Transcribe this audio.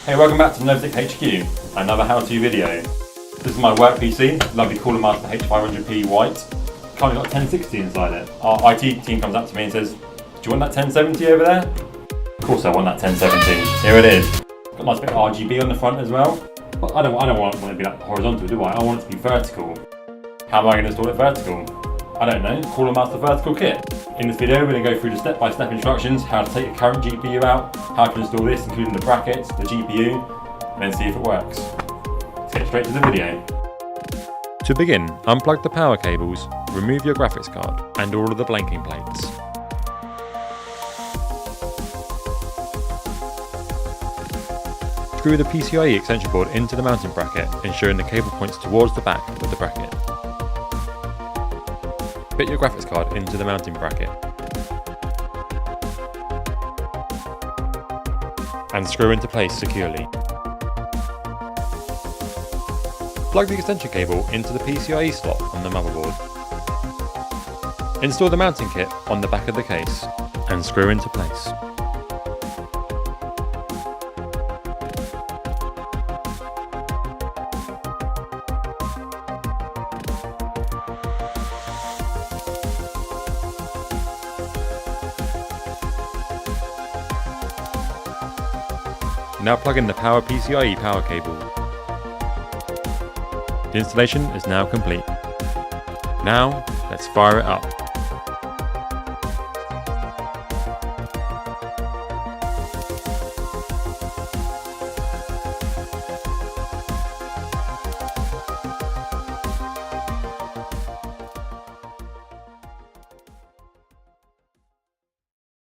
Hey, welcome back to Novotech HQ, another how-to video. This is my work PC, lovely Cooler Master H500p white. Currently got 1060 inside it. Our IT team comes up to me and says, "Do you want that 1070 over there?" Of course I want that 1070. Here it is. Got a nice bit of RGB on the front as well. But I don't want it to be like horizontal, do I? I want it to be vertical. How am I going to install it vertical? I don't know. Cooler Master vertical kit. In this video, we're going to go through the step-by-step instructions, how to take your current GPU out, how to install this, including the brackets, the GPU, and then see if it works. Let's get straight to the video. To begin, unplug the power cables, remove your graphics card, and all of the blanking plates. Screw the PCIe extension board into the mounting bracket, ensuring the cable points towards the back of the bracket. Fit your graphics card into the mounting bracket and screw into place securely. Plug the extension cable into the PCIe slot on the motherboard. Install the mounting kit on the back of the case and screw into place. Now plug in the power PCIe power cable. The installation is now complete. Now, let's fire it up.